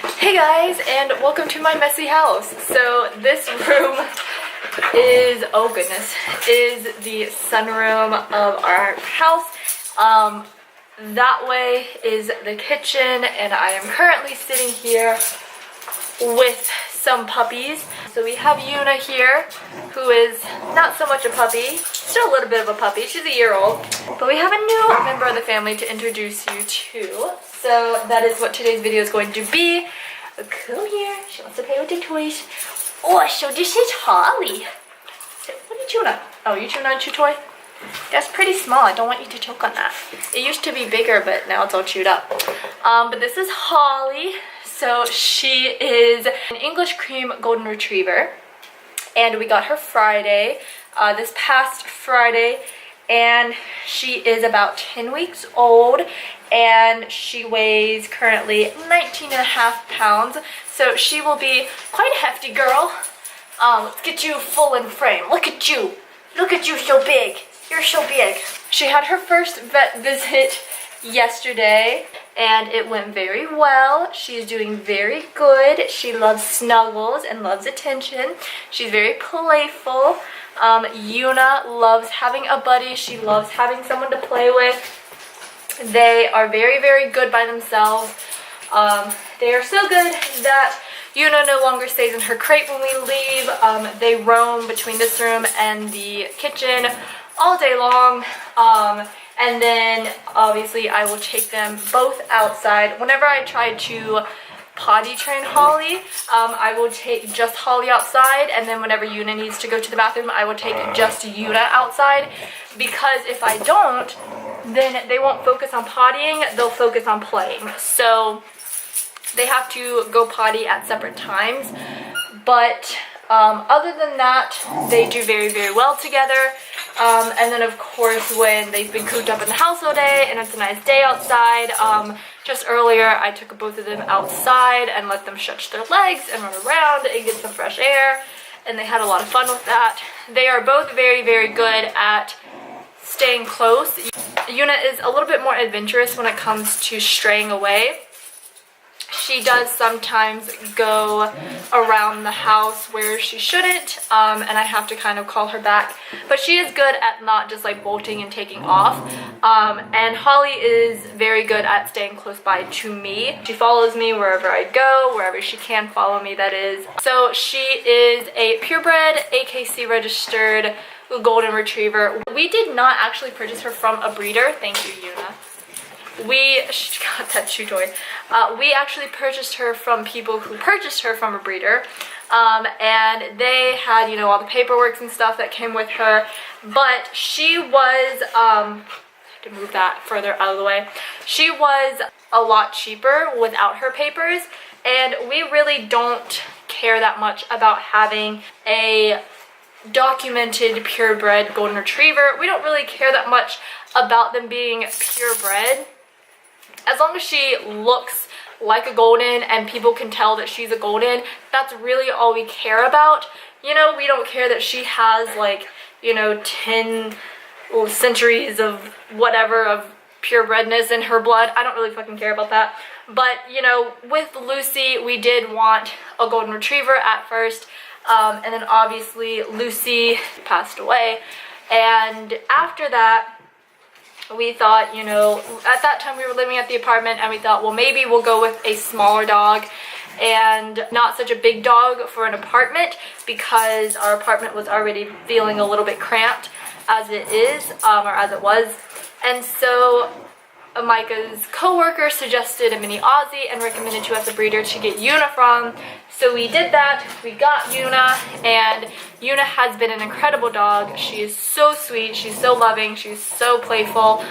Hey guys, and welcome to my messy house. So this room is, oh goodness, is the sunroom of our house. That way is the kitchen, and I am currently sitting here with some puppies. So we have Yuna here, who is not so much a puppy, still a little bit of a puppy. She's a year old. But we have a new member of the family to introduce you to. So that is what today's video is going to be. Come here. She wants to play with the toys. Oh, so this is Holly. So, what are you chewing on? Oh, you chewing on a chew toy? That's pretty small. I don't want you to choke on that. It used to be bigger, but now it's all chewed up. But this is Holly. So she is an English cream golden retriever. And we got her Friday, this past Friday. And she is about 10 weeks old, and she weighs currently 19.5 pounds. So she will be quite a hefty girl. Let's get you full in frame. Look at you. Look at you, so big. You're so big. She had her first vet visit yesterday, and it went very well. She's doing very good. She loves snuggles and loves attention. She's very playful. Yuna loves having a buddy. She loves having someone to play with. They are very, very good by themselves. They are so good that Yuna no longer stays in her crate when we leave. They roam between this room and the kitchen all day long. And then obviously I will take them both outside. Whenever I try to potty train Holly, I will take just Holly outside, and then whenever Yuna needs to go to the bathroom, I will take just Yuna outside, because if I don't, then they won't focus on pottying, they'll focus on playing. So they have to go potty at separate times, but other than that, they do very, very well together. And then of course when they've been cooped up in the house all day and it's a nice day outside, just earlier I took both of them outside and let them stretch their legs and run around and get some fresh air, and they had a lot of fun with that. They are both very, very good at staying close. Yuna is a little bit more adventurous when it comes to straying away. She does sometimes go around the house where she shouldn't, and I have to kind of call her back. But she is good at not just like bolting and taking off. And Holly is very good at staying close by to me. She follows me wherever I go, wherever she can follow me, that is. So she is a purebred, AKC registered golden retriever. We did not actually purchase her from a breeder. Thank you, Yuna. She got that chew toy. We actually purchased her from people who purchased her from a breeder, and they had, you know, all the paperwork and stuff that came with her. But she was, I have to move that further out of the way. She was a lot cheaper without her papers, and we really don't care that much about having a documented purebred golden retriever. We don't really care that much about them being purebred. As long as she looks like a golden and people can tell that she's a golden, that's really all we care about. You know, we don't care that she has like, you know, 10 centuries of whatever of purebredness in her blood. I don't really fucking care about that. But, you know, with Lucy, we did want a golden retriever at first. And then obviously Lucy passed away. And after that, we thought, you know, at that time we were living at the apartment, and we thought, well, maybe we'll go with a smaller dog and not such a big dog for an apartment, because our apartment was already feeling a little bit cramped as it is, or as it was. And so Micah's co-worker suggested a mini Aussie and recommended to us a breeder to get Yuna from. So we did that. We got Yuna, and Yuna has been an incredible dog. She is so sweet. She's so loving. She's so playful.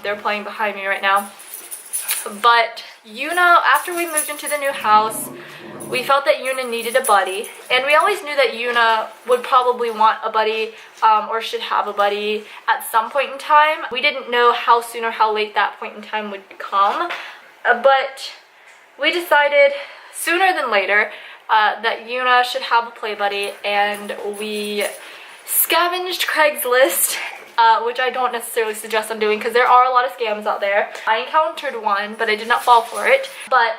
They're playing behind me right now. But Yuna, after we moved into the new house, we felt that Yuna needed a buddy, and we always knew that Yuna would probably want a buddy, or should have a buddy at some point in time. We didn't know how soon or how late that point in time would come, but we decided sooner than later that Yuna should have a play buddy, and we scavenged Craigslist, which I don't necessarily suggest I'm doing because there are a lot of scams out there. I encountered one, but I did not fall for it. But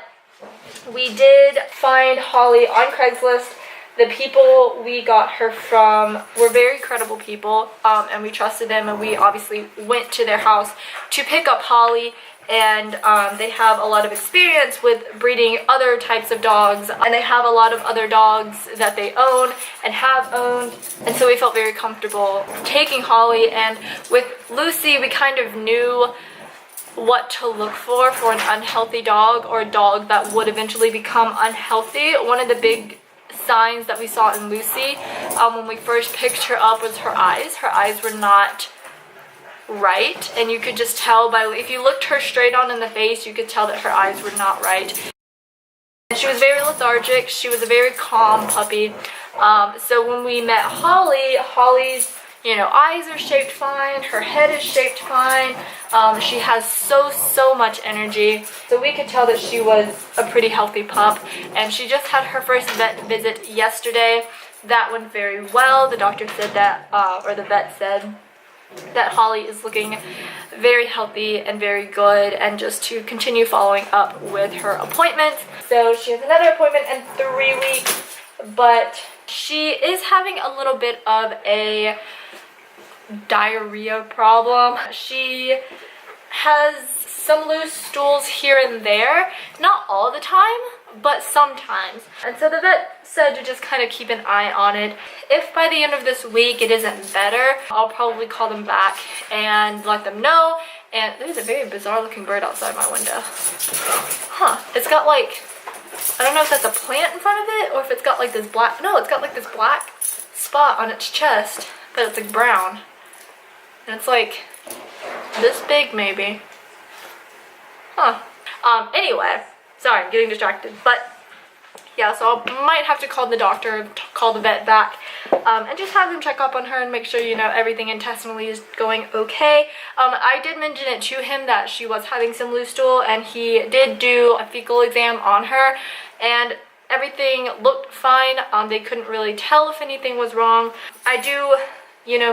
We did find Holly on Craigslist. The people we got her from were very credible people, and we trusted them, and we obviously went to their house to pick up Holly. And they have a lot of experience with breeding other types of dogs, and they have a lot of other dogs that they own and have owned, and so we felt very comfortable taking Holly. And with Lucy, we kind of knew what to look for an unhealthy dog, or a dog that would eventually become unhealthy. One of the big signs that we saw in Lucy when we first picked her up was her eyes. Her eyes were not right, and you could just tell by, if you looked her straight on in the face, you could tell that her eyes were not right. And she was very lethargic. She was a very calm puppy. So when we met Holly, Holly's eyes are shaped fine, her head is shaped fine, she has so much energy, so we could tell that she was a pretty healthy pup. And she just had her first vet visit yesterday. That went very well. The doctor said that, or the vet said that Holly is looking very healthy and very good, and just to continue following up with her appointments. So she has another appointment in 3 weeks, but she is having a little bit of a diarrhea problem. She has some loose stools here and there, not all the time, but sometimes. And so the vet said to just kind of keep an eye on it. If by the end of this week it isn't better, I'll probably call them back and let them know. And there's a very bizarre looking bird outside my window. Huh, it's got like, I don't know if that's a plant in front of it, or if it's got like this black, no, it's got like this black spot on its chest, but it's like brown. And it's like this big maybe. Huh. Anyway, sorry, I'm getting distracted. But yeah, so I might have to call the doctor, call the vet back, and just have them check up on her and make sure, everything intestinally is going okay. I did mention it to him that she was having some loose stool, and he did do a fecal exam on her, and everything looked fine. They couldn't really tell if anything was wrong. I do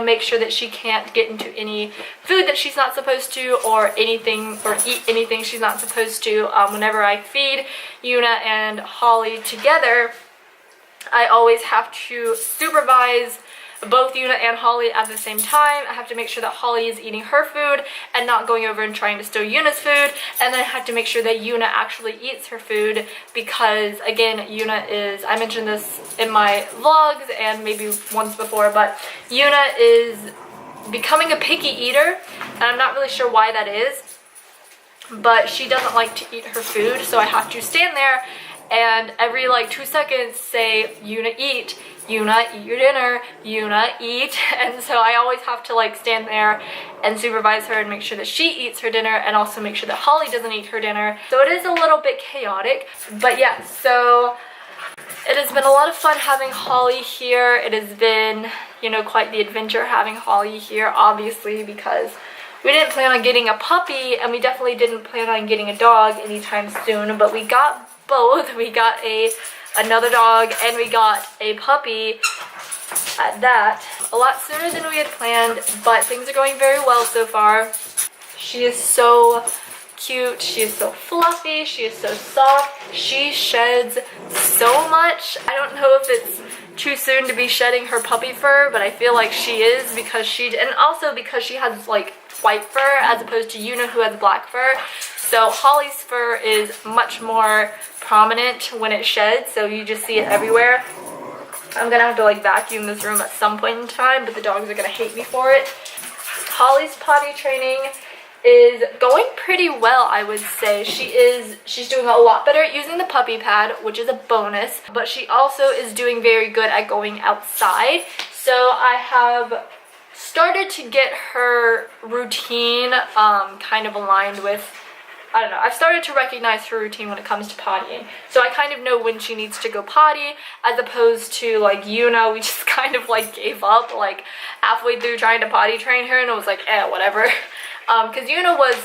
make sure that she can't get into any food that she's not supposed to, or anything, or eat anything she's not supposed to. Whenever I feed Yuna and Holly together, I always have to supervise both Yuna and Holly at the same time. I have to make sure that Holly is eating her food and not going over and trying to steal Yuna's food. And then I have to make sure that Yuna actually eats her food, because again, Yuna is, I mentioned this in my vlogs and maybe once before, but Yuna is becoming a picky eater, and I'm not really sure why that is, but she doesn't like to eat her food. So I have to stand there and every like 2 seconds say, Yuna, eat. Yuna, eat your dinner. Yuna, eat. And so I always have to like stand there and supervise her and make sure that she eats her dinner, and also make sure that Holly doesn't eat her dinner. So it is a little bit chaotic, but yeah, so it has been a lot of fun having Holly here. It has been, quite the adventure having Holly here, obviously, because we didn't plan on getting a puppy, and we definitely didn't plan on getting a dog anytime soon, but we got both. We got another dog, and we got a puppy at that, a lot sooner than we had planned, but things are going very well so far. She is so cute, she is so fluffy, she is so soft, she sheds so much. I don't know if it's too soon to be shedding her puppy fur, but I feel like she is, because and also because she has like white fur as opposed to Yuna, who has black fur. So Holly's fur is much more prominent when it sheds, so you just see it everywhere. I'm gonna have to like vacuum this room at some point in time, but the dogs are gonna hate me for it. Holly's potty training is going pretty well, I would say. She's doing a lot better at using the puppy pad, which is a bonus, but she also is doing very good at going outside. So I have started to get her routine kind of aligned with, I don't know, I've started to recognize her routine when it comes to pottying. So I kind of know when she needs to go potty, as opposed to like Yuna, we just kind of like gave up like halfway through trying to potty train her, and it was like, whatever. Because Yuna was,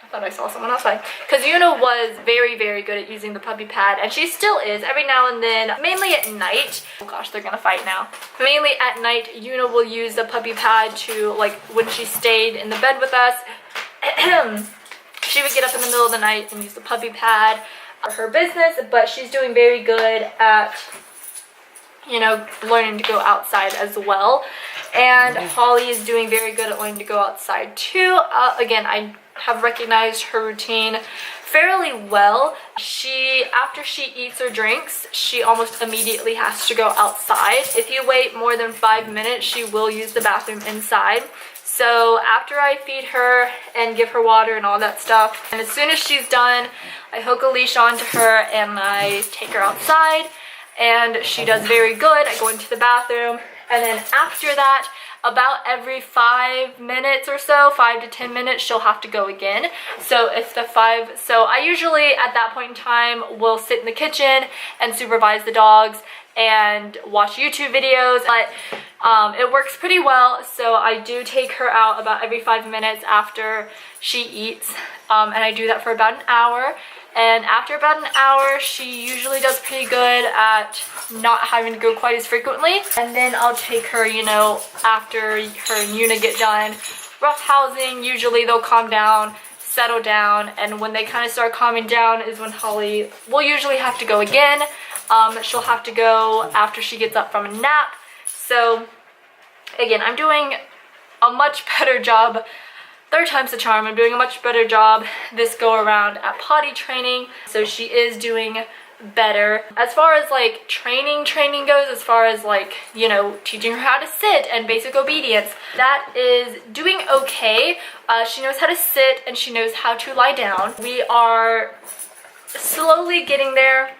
I thought I saw someone outside, because Yuna was very good at using the puppy pad, and she still is every now and then, mainly at night. Oh gosh, they're gonna fight now. Mainly at night, Yuna will use the puppy pad to, like, when she stayed in the bed with us, she would get up in the middle of the night and use the puppy pad. her business, but she's doing very good at, you know, learning to go outside as well. And Holly is doing very good at learning to go outside too. Again, I have recognized her routine fairly well. After she eats or drinks, she almost immediately has to go outside. If you wait more than 5 minutes, she will use the bathroom inside. So after I feed her and give her water and all that stuff, and as soon as she's done, I hook a leash onto her and I take her outside, and she does very good. I go into the bathroom, and then after that, about every 5 minutes or so, 5 to 10 minutes, she'll have to go again. So I usually at that point in time will sit in the kitchen and supervise the dogs and watch YouTube videos, but it works pretty well. So I do take her out about every 5 minutes after she eats, and I do that for about an hour. And after about an hour, she usually does pretty good at not having to go quite as frequently. And then I'll take her, you know, after her and Yuna get done rough housing. Usually they'll calm down, settle down, and when they kind of start calming down is when Holly will usually have to go again. She'll have to go after she gets up from a nap. So again, I'm doing a much better job. Third time's the charm. I'm doing a much better job this go around at potty training, so she is doing better. As far as like training goes, as far as like, you know, teaching her how to sit and basic obedience, that is doing okay. She knows how to sit and she knows how to lie down. We are slowly getting there.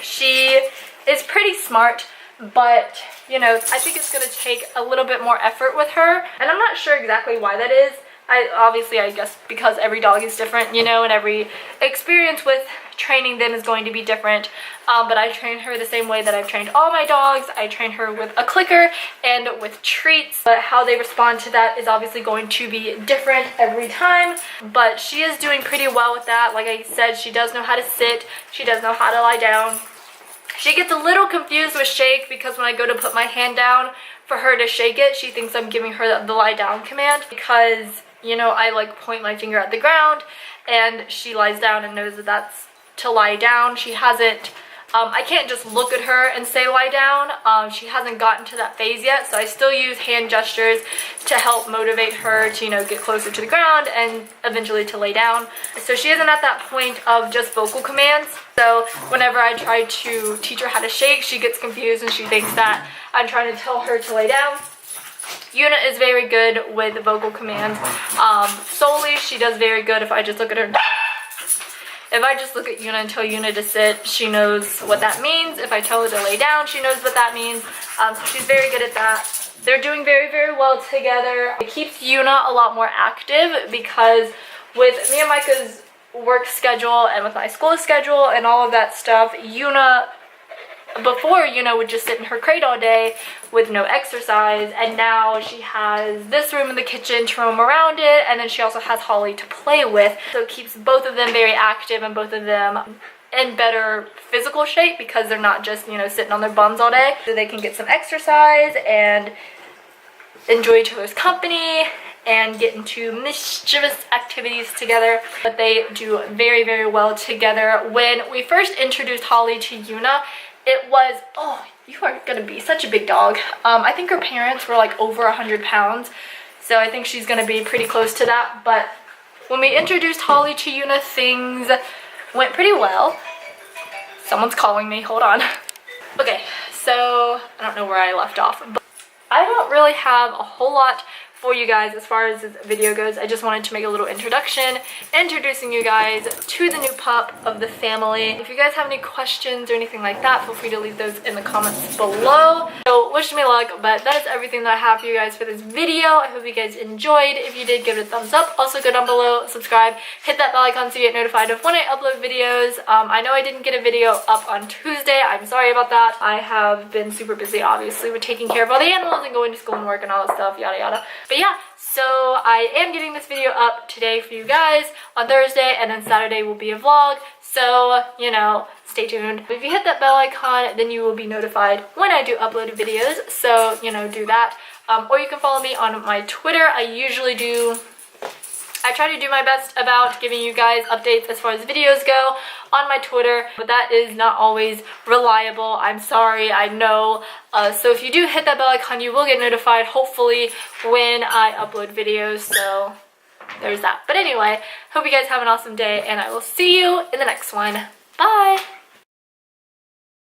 She is pretty smart, but you know, I think it's going to take a little bit more effort with her, and I'm not sure exactly why that is. I guess because every dog is different, you know, and every experience with training them is going to be different. But I train her the same way that I've trained all my dogs. I train her with a clicker and with treats, but how they respond to that is obviously going to be different every time. But she is doing pretty well with that. Like I said, she does know how to sit. She does know how to lie down. She gets a little confused with shake because when I go to put my hand down for her to shake it, she thinks I'm giving her the lie down command because, you know, I like point my finger at the ground and she lies down and knows that that's to lie down. She hasn't, I can't just look at her and say lie down. She hasn't gotten to that phase yet, so I still use hand gestures to help motivate her to, you know, get closer to the ground and eventually to lay down. So she isn't at that point of just vocal commands. So whenever I try to teach her how to shake, she gets confused and she thinks that I'm trying to tell her to lay down. Yuna is very good with vocal commands. Solely, she does very good if I just look at her. If I just look at Yuna and tell Yuna to sit, she knows what that means. If I tell her to lay down, she knows what that means. So she's very good at that. They're doing very, very well together. It keeps Yuna a lot more active because with me and Micah's work schedule and with my school schedule and all of that stuff, before Yuna would just sit in her crate all day with no exercise, and now she has this room in the kitchen to roam around it, and then she also has Holly to play with. So it keeps both of them very active and both of them in better physical shape because they're not just, you know, sitting on their bums all day. So they can get some exercise and enjoy each other's company and get into mischievous activities together. But they do very, very well together. When we first introduced Holly to Yuna, it was, oh, you are gonna be such a big dog. I think her parents were like over 100 pounds, so I think she's gonna be pretty close to that. But when we introduced Holly to Yuna, things went pretty well. Someone's calling me, hold on. Okay, so I don't know where I left off, but I don't really have a whole lot for you guys as far as this video goes. I just wanted to make a little introduction, introducing you guys to the new pup of the family. If you guys have any questions or anything like that, feel free to leave those in the comments below. So wish me luck, but that is everything that I have for you guys for this video. I hope you guys enjoyed. If you did, give it a thumbs up. Also go down below, subscribe, hit that bell icon so you get notified of when I upload videos. I know I didn't get a video up on Tuesday. I'm sorry about that. I have been super busy, obviously, with taking care of all the animals and going to school and work and all that stuff, yada yada. But yeah, so I am getting this video up today for you guys on Thursday, and then Saturday will be a vlog. So, you know, stay tuned. If you hit that bell icon, then you will be notified when I do upload videos. So, you know, do that. Or you can follow me on my Twitter. I usually do I try to do my best about giving you guys updates as far as videos go on my Twitter, but that is not always reliable. I'm sorry, I know. So if you do hit that bell icon, you will get notified, hopefully, when I upload videos. So there's that. But anyway, hope you guys have an awesome day, and I will see you in the next one. Bye!